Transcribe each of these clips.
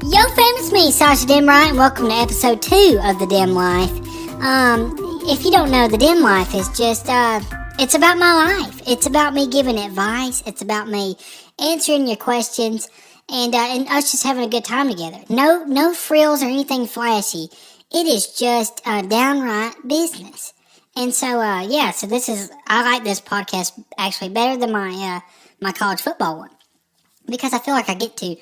Yo fam, it's me, Sasha Demright, and welcome to episode 2 of The Dim Life. If you don't know, The Dim Life is just, it's about my life. It's about me giving advice. It's about me answering your questions, and us just having a good time together. No frills or anything flashy. It is just downright business. And so, so this is, I like this podcast actually better than my college football one, because I feel like I get to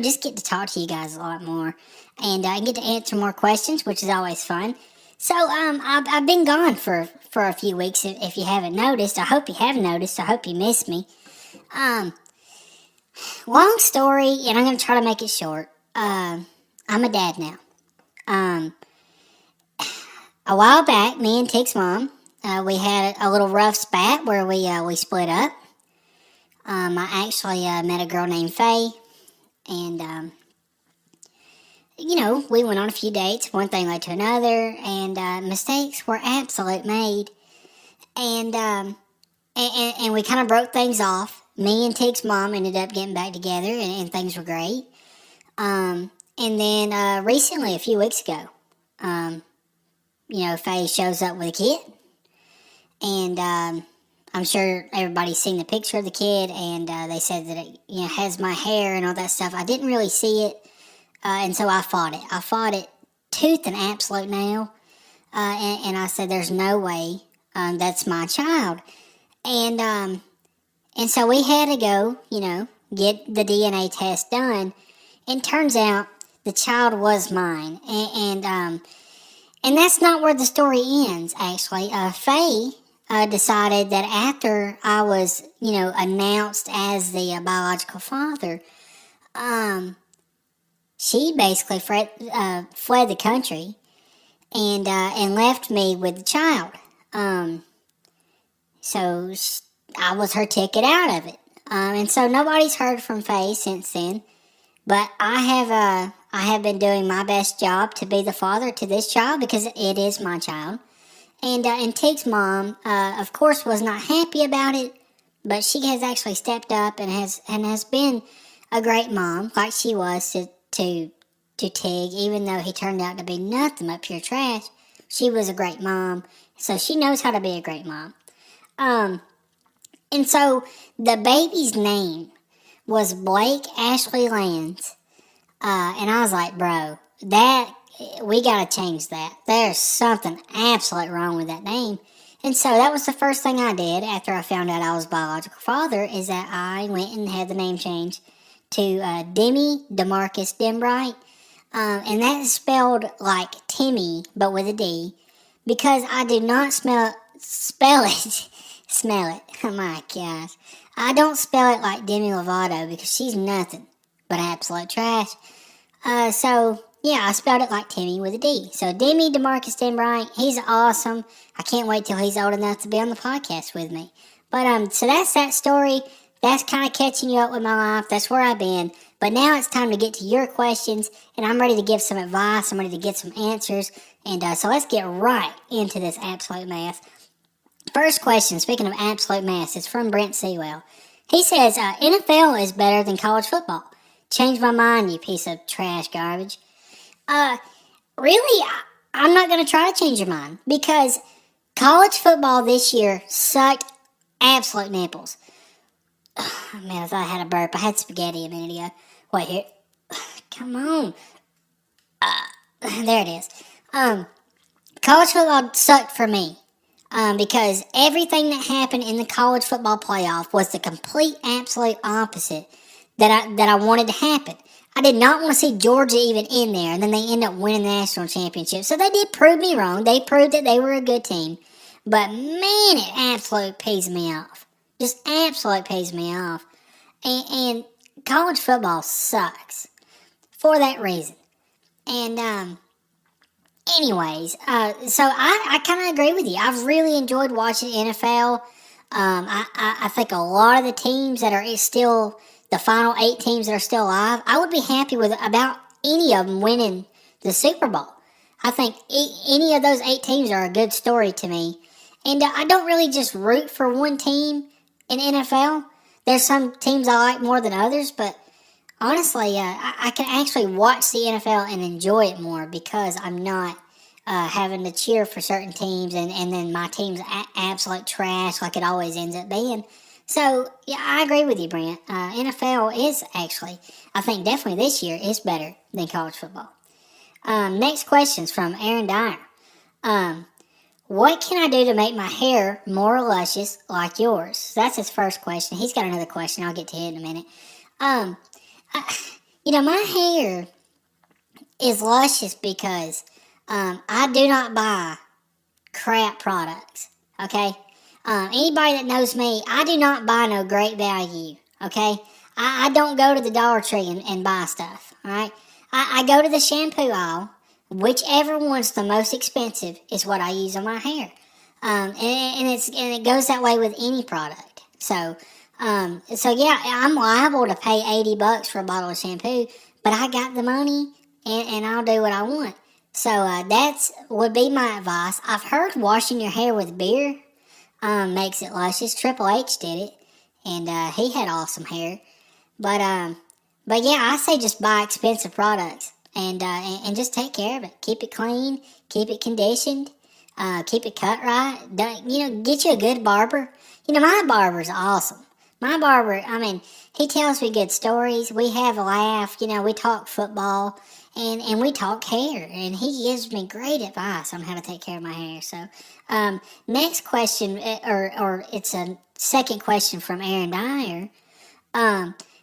just get to talk to you guys a lot more and get to answer more questions, which is always fun. So, I've been gone for a few weeks. If you haven't noticed, I hope you have noticed. I hope you missed me. Long story, and I'm going to try to make it short. I'm a dad now. A while back, me and Tig's mom, we had a little rough spat where we split up. I actually met a girl named Faye. And, we went on a few dates. One thing led to another. And mistakes were absolute made. And we kind of broke things off. Me and Tig's mom ended up getting back together. And things were great. And then recently, a few weeks ago, Faye shows up with a kid. And I'm sure everybody's seen the picture of the kid, and they said that it has my hair and all that stuff. I didn't really see it, and so I fought it. I fought it tooth and absolute nail, and I said, "There's no way that's my child." And so we had to go, get the DNA test done, and turns out the child was mine, and that's not where the story ends. Actually, Faye decided that after I was, announced as the biological father, she basically fled the country and left me with the child. So I was her ticket out of it. And so nobody's heard from Faye since then. But I have been doing my best job to be the father to this child because it is my child. And Tig's mom, of course, was not happy about it, but she has actually stepped up and has been a great mom, like she was to Tig, even though he turned out to be nothing but pure trash. She was a great mom, so she knows how to be a great mom. And so the baby's name was Blake Ashley Lands, and I was like, bro, we gotta change that. There's something absolutely wrong with that name. And so that was the first thing I did after I found out I was biological father, is that I went and had the name changed to Demi DeMarcus Dembright. And that is spelled like Timmy, but with a D, because I do not smell it. Oh my gosh. I don't spell it like Demi Lovato because she's nothing but absolute trash. I spelled it like Timmy with a D. So Demi DeMarcus Dembright, he's awesome. I can't wait till he's old enough to be on the podcast with me. But so that's that story. That's kind of catching you up with my life. That's where I've been. But now it's time to get to your questions, and I'm ready to give some advice. I'm ready to get some answers. And so let's get right into this absolute mess. First question, speaking of absolute mess, is from Brent Sewell. He says, NFL is better than college football. Change my mind, you piece of trash garbage. Really, I'm not going to try to change your mind, because college football this year sucked absolute nipples. Oh, man, I thought I had a burp. I had spaghetti a minute ago. Wait, here. Come on. There it is. College football sucked for me, because everything that happened in the college football playoff was the complete, absolute opposite that I wanted to happen. I did not want to see Georgia even in there, and then they end up winning the national championship. So they did prove me wrong. They proved that they were a good team. But man, it absolutely pees me off. Just absolutely pees me off. And college football sucks for that reason. And anyways, so I kind of agree with you. I've really enjoyed watching NFL. I think a lot of the teams that are still, the final 8 teams that are still alive, I would be happy with about any of them winning the Super Bowl. I think any of those 8 teams are a good story to me. And I don't really just root for one team in NFL. There's some teams I like more than others, but honestly, I can actually watch the NFL and enjoy it more because I'm not having to cheer for certain teams and then my team's absolute trash like it always ends up being. So, yeah, I agree with you, Brent. NFL is actually, I think definitely this year is better than college football. Next question's from Aaron Dyer. Um, what can I do to make my hair more luscious like yours? That's his first question. He's got another question. I'll get to it in a minute. Um, my hair is luscious because I do not buy crap products. Okay? Anybody that knows me, I do not buy no great value. Okay? I don't go to the Dollar Tree and buy stuff. Alright? I go to the shampoo aisle. Whichever one's the most expensive is what I use on my hair. And it goes that way with any product. So yeah, I'm liable to pay $80 for a bottle of shampoo, but I got the money and I'll do what I want. So that's would be my advice. I've heard washing your hair with beer makes it luscious. Triple H did it, and he had awesome hair. But yeah, I say just buy expensive products and just take care of it. Keep it clean, keep it conditioned, keep it cut right. Get you a good barber. My barber's awesome. My barber, he tells me good stories. We have a laugh. We talk football and we talk hair, and he gives me great advice on how to take care of my hair. So, next question, or it's a second question from Aaron Dyer.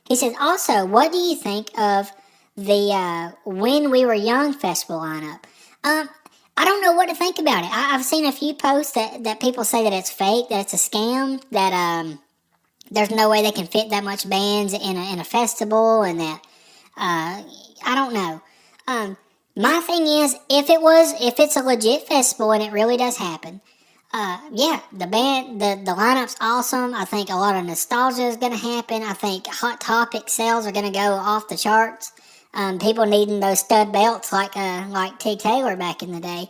He says, also, what do you think of the When We Were Young festival lineup? I don't know what to think about it. I've seen a few posts that people say that it's fake, that it's a scam, that there's no way they can fit that much bands in a festival, and that I don't know. My thing is, if it's a legit festival and it really does happen, yeah, the lineup's awesome. I think a lot of nostalgia is going to happen. I think Hot Topic sales are going to go off the charts. People needing those stud belts like T. Taylor back in the day,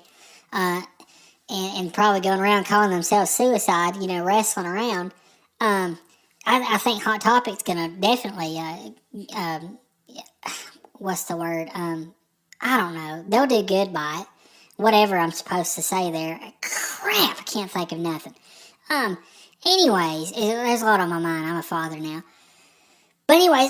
and probably going around calling themselves Suicide, wrestling around. I think Hot Topic's going to definitely, what's the word? I don't know. They'll do good by it. Whatever I'm supposed to say there. Crap, I can't think of nothing. Anyways, there's a lot on my mind. I'm a father now. But anyways,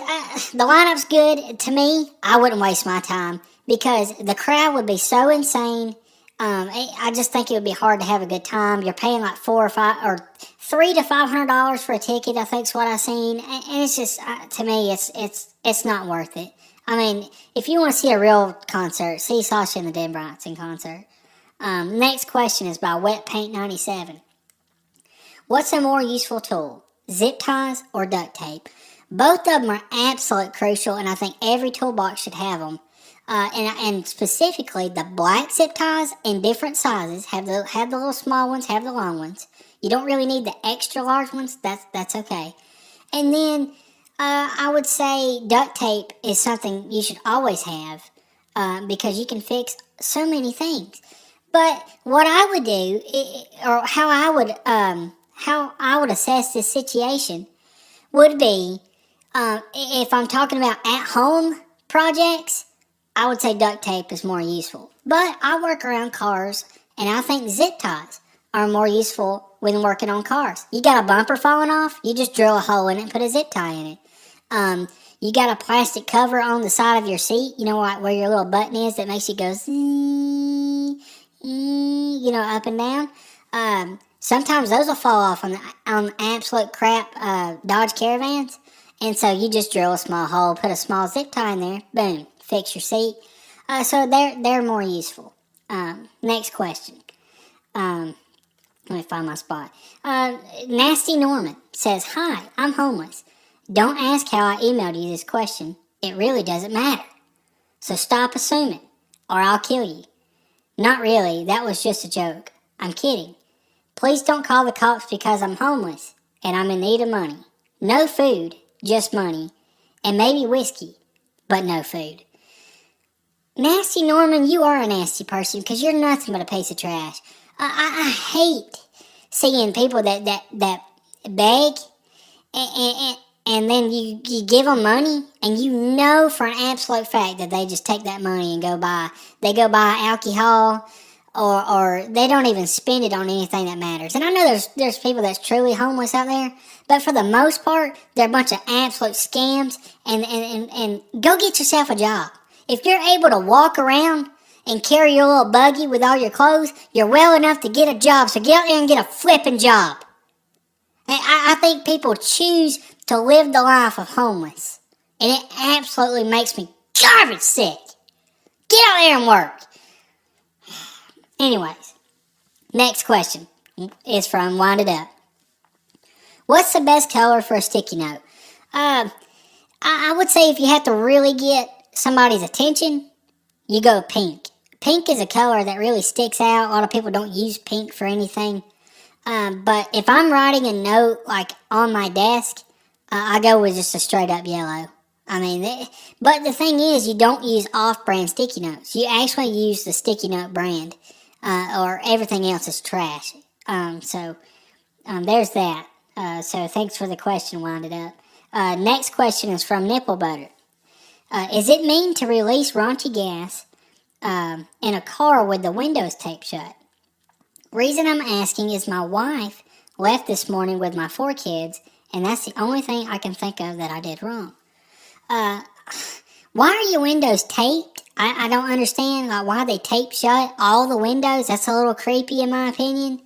the lineup's good. To me, I wouldn't waste my time because the crowd would be so insane. I just think it would be hard to have a good time. You're paying like $300 to $500 for a ticket. I think's what I've seen, and it's just to me, it's not worth it. If you want to see a real concert, see Sasha and the Dead Bronx in concert. Next question is by Wet Paint 97. What's a more useful tool, zip ties or duct tape? Both of them are absolute crucial, and I think every toolbox should have them. And specifically, the black zip ties in different sizes have the little small ones, have the long ones. You don't really need the extra large ones. That's okay. And then I would say duct tape is something you should always have because you can fix so many things. But what I would do, or how I would assess this situation, would be if I'm talking about at-home projects, I would say duct tape is more useful. But I work around cars, and I think zip ties are more useful when working on cars. You got a bumper falling off, you just drill a hole in it and put a zip tie in it. You got a plastic cover on the side of your seat, like where your little button is that makes you go up and down. Sometimes those will fall off on absolute crap Dodge Caravans. And so you just drill a small hole, put a small zip tie in there, boom, fix your seat. So they're more useful. Next question. Let me find my spot. Nasty Norman says, hi, I'm homeless. Don't ask how I emailed you this question. It really doesn't matter. So stop assuming, or I'll kill you. Not really, that was just a joke. I'm kidding. Please don't call the cops because I'm homeless and I'm in need of money. No food, just money, and maybe whiskey, but no food. Nasty Norman, you are a nasty person because you're nothing but a piece of trash. I hate seeing people that beg and then you give them money, and you know for an absolute fact that they just take that money and go buy alcohol, or they don't even spend it on anything that matters. And I know there's people that's truly homeless out there, but for the most part, they're a bunch of absolute scams. And go get yourself a job. If you're able to walk around and carry your little buggy with all your clothes, you're well enough to get a job. So get out there and get a flipping job. And I think people choose to live the life of homeless, and it absolutely makes me garbage sick. Get out there and work. Anyways, next question is from Wind It Up. What's the best color for a sticky note? I would say if you have to really get somebody's attention, you go pink. Pink is a color that really sticks out. A lot of people don't use pink for anything. But if I'm writing a note like on my desk, I go with just a straight up yellow. But the thing is, you don't use off-brand sticky notes. You actually use the sticky note brand, or everything else is trash. There's that. So thanks for the question, Wind It Up. Next question is from Nipple Butter. Is it mean to release raunchy gas in a car with the windows taped shut? Reason I'm asking is my wife left this morning with my 4 kids, and that's the only thing I can think of that I did wrong. Why are your windows taped? I don't understand why they tape shut all the windows. That's a little creepy in my opinion.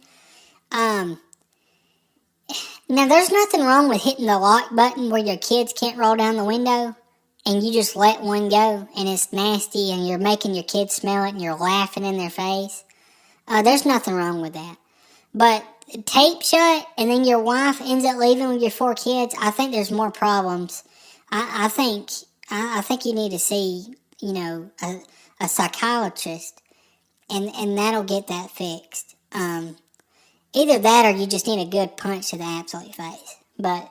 Now there's nothing wrong with hitting the lock button where your kids can't roll down the window and you just let one go and it's nasty and you're making your kids smell it and you're laughing in their face. There's nothing wrong with that. But tape shut and then your wife ends up leaving with your 4 kids, I think there's more problems. I think you need to see, a psychiatrist, and that'll get that fixed. Either that or you just need a good punch to the absolute face. But,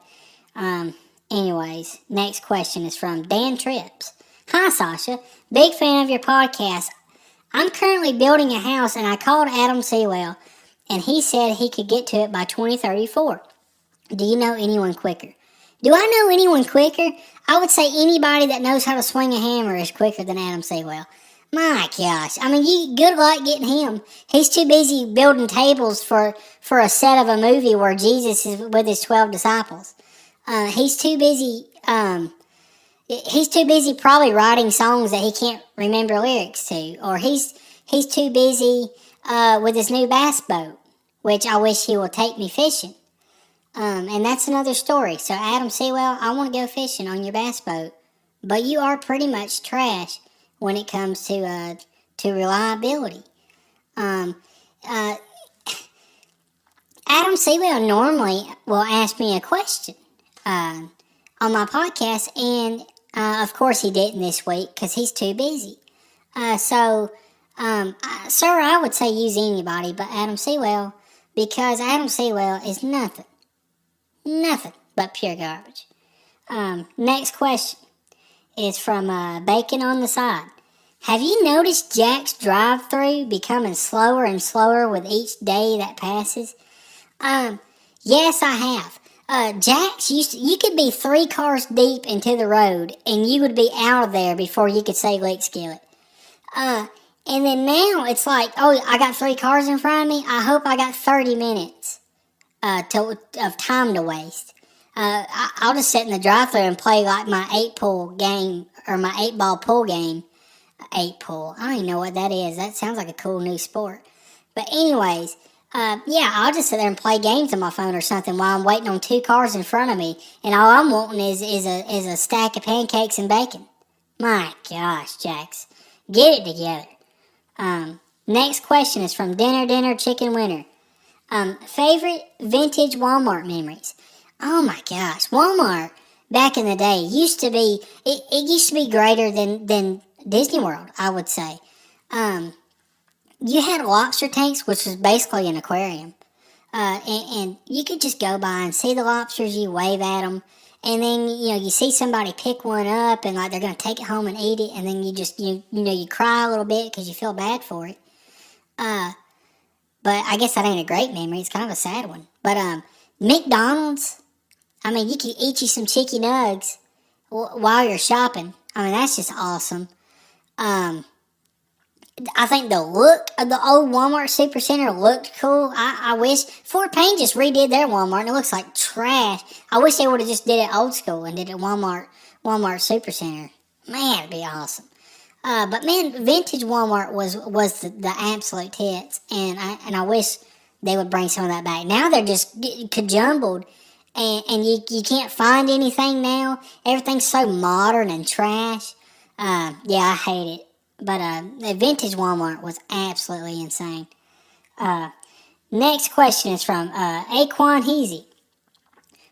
anyways, next question is from Dan Trips. Hi, Sasha. Big fan of your podcast. I'm currently building a house, and I called Adam Sewell, and he said he could get to it by 2034. Do you know anyone quicker? Do I know anyone quicker? I would say anybody that knows how to swing a hammer is quicker than Adam Sewell. My gosh. Good luck getting him. He's too busy building tables for a set of a movie where Jesus is with his 12 disciples. He's too busy probably writing songs that he can't remember lyrics to. Or he's too busy with his new bass boat, which I wish he will take me fishing. And that's another story. So Adam Sewell, I want to go fishing on your bass boat. But you are pretty much trash when it comes to reliability. Adam Sewell normally will ask me a question on my podcast, and of course he didn't this week because he's too busy. Sir, I would say use anybody but Adam Sewell, because Adam Sewell is nothing but pure garbage. Next question is from Bacon on the Side. Have you noticed Jack's drive-thru becoming slower and slower with each day that passes? Yes, I have. Jack's you could be 3 cars deep into the road and you would be out of there before you could say leak skillet. And then now it's like, oh, I got 3 cars in front of me. I hope I got 30 minutes of time to waste. I'll just sit in the drive-thru and play like my 8-pool game, or my 8-ball pool game. 8-pool. I don't even know what that is. That sounds like a cool new sport. But anyways, I'll just sit there and play games on my phone or something while I'm waiting on 2 cars in front of me, and all I'm wanting is a stack of pancakes and bacon. My gosh, Jax, get it together. Next question is from Dinner Chicken Winner. Favorite vintage Walmart memories? Oh my gosh, Walmart back in the day used to be greater than Disney World, I would say. You had lobster tanks, which was basically an aquarium. And you could just go by and see the lobsters, you wave at them, and then, you see somebody pick one up and like they're going to take it home and eat it, and then you just, you cry a little bit because you feel bad for it. But I guess that ain't a great memory. It's kind of a sad one. But McDonald's, I mean, you can eat you some chicken nugs while you're shopping. I mean, that's just awesome. I think the look of the old Walmart Supercenter looked cool. I wish Fort Payne just redid their Walmart and it looks like trash. I wish they would have just did it old school and did it Walmart Supercenter. Man, it'd be awesome. But man, vintage Walmart was the absolute hits, and I wish they would bring some of that back. Now they're just jumbled, and you can't find anything now. Everything's so modern and trash. Yeah, I hate it. But the vintage Walmart was absolutely insane. Next question is from Aquan Heezy.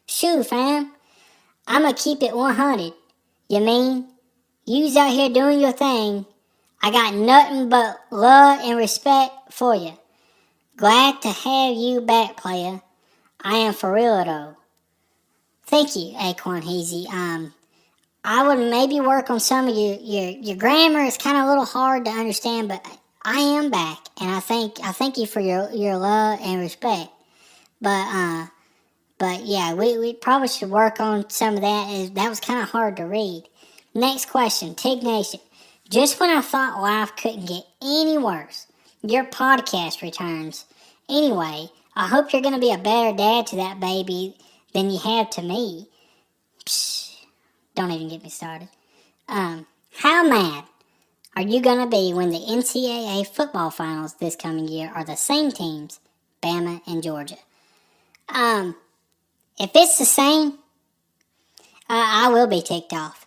Shoo, fam. I'ma keep it 100. You mean? You's out here doing your thing. I got nothing but love and respect for you. Glad to have you back, player. I am for real though. Thank you, Aquan Heezy. I would maybe work on some of your grammar. It's kind of a little hard to understand, but I am back, and I thank you for your love and respect. But yeah, we probably should work on some of that. That was kind of hard to read. Next question, Tig Nation. Just when I thought life couldn't get any worse, your podcast returns. Anyway, I hope you're going to be a better dad to that baby than you have to me. Psh, don't even get me started. How mad are you going to be when the NCAA football finals this coming year are the same teams, Bama and Georgia? If it's the same, I will be ticked off.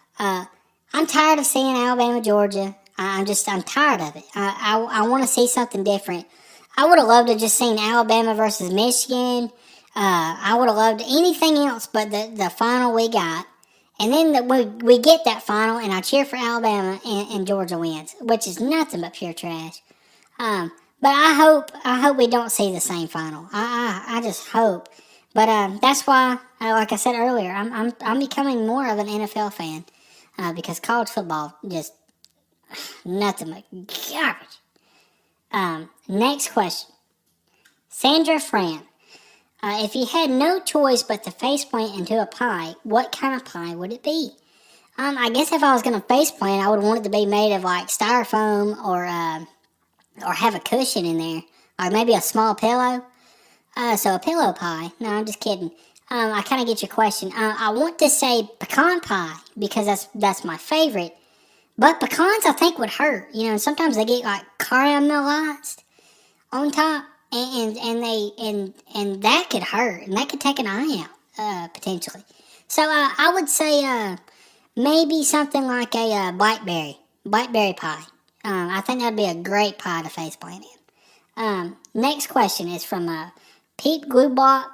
I'm tired of seeing Alabama, Georgia. I'm tired of it. I want to see something different. I would have loved to just seen Alabama versus Michigan. I would have loved anything else but the final we got. And then we get that final, and I cheer for Alabama, and Georgia wins, which is nothing but pure trash. But I hope we don't see the same final. I just hope. But that's why, like I said earlier, I'm becoming more of an NFL fan. Because college football just nothing but garbage. Next question, Sandra Fran. If you had no choice but to faceplant into a pie, what kind of pie would it be? I guess if I was gonna faceplant, I would want it to be made of like styrofoam or have a cushion in there, or maybe a small pillow. So a pillow pie. No, I'm just kidding. I kind of get your question. I want to say pecan pie because that's my favorite. But pecans, I think, would hurt. You know, sometimes they get like caramelized on top, and that could hurt, and that could take an eye out potentially. So I would say maybe something like a blackberry pie. I think that'd be a great pie to faceplant in. Next question is from Peep Glue Bop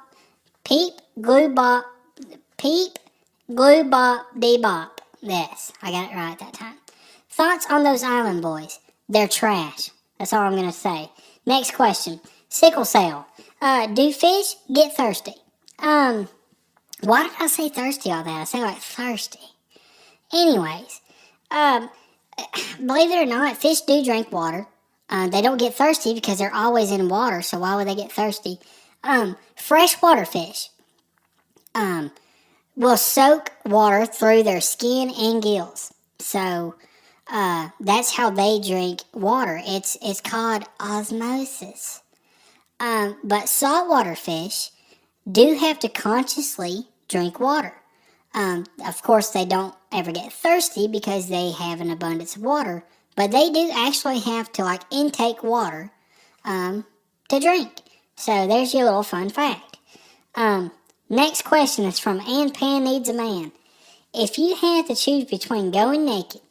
D-Bop. Yes, I got it right that time. Thoughts on those island boys? They're trash. That's all I'm going to say. Next question. Sickle cell. Do fish get thirsty? Why did I say thirsty all that? I say like thirsty. Anyways, believe it or not, fish do drink water. They don't get thirsty because they're always in water, so why would they get thirsty? Freshwater fish will soak water through their skin and gills. So that's how they drink water. It's called osmosis. But saltwater fish do have to consciously drink water. Of course, they don't ever get thirsty because they have an abundance of water. But they do actually have to like intake water to drink. So there's your little fun fact. Next question is from Ann Pan Needs a Man. If you had to choose between going naked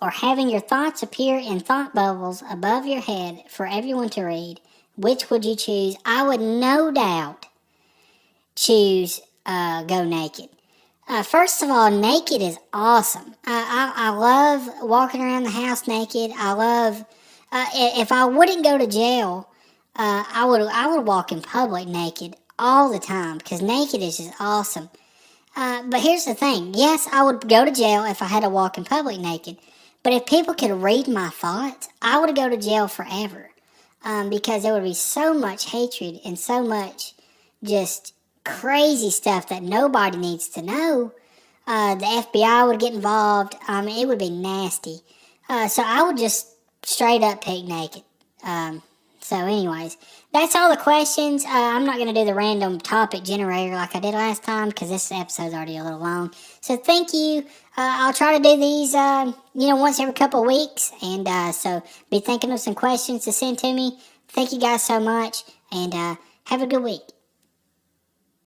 or having your thoughts appear in thought bubbles above your head for everyone to read, which would you choose? I would no doubt choose go naked. First of all, naked is awesome. I love walking around the house naked. I love, if I wouldn't go to jail, I would walk in public naked all the time because naked is just awesome. But here's the thing. Yes, I would go to jail if I had to walk in public naked. But if people could read my thoughts, I would go to jail forever. Because there would be so much hatred and so much just crazy stuff that nobody needs to know. The FBI would get involved. It would be nasty. So I would just straight up pick naked. So anyways, that's all the questions. I'm not going to do the random topic generator like I did last time because this episode's already a little long. So thank you. I'll try to do these, once every couple of weeks. And so be thinking of some questions to send to me. Thank you guys so much. And have a good week.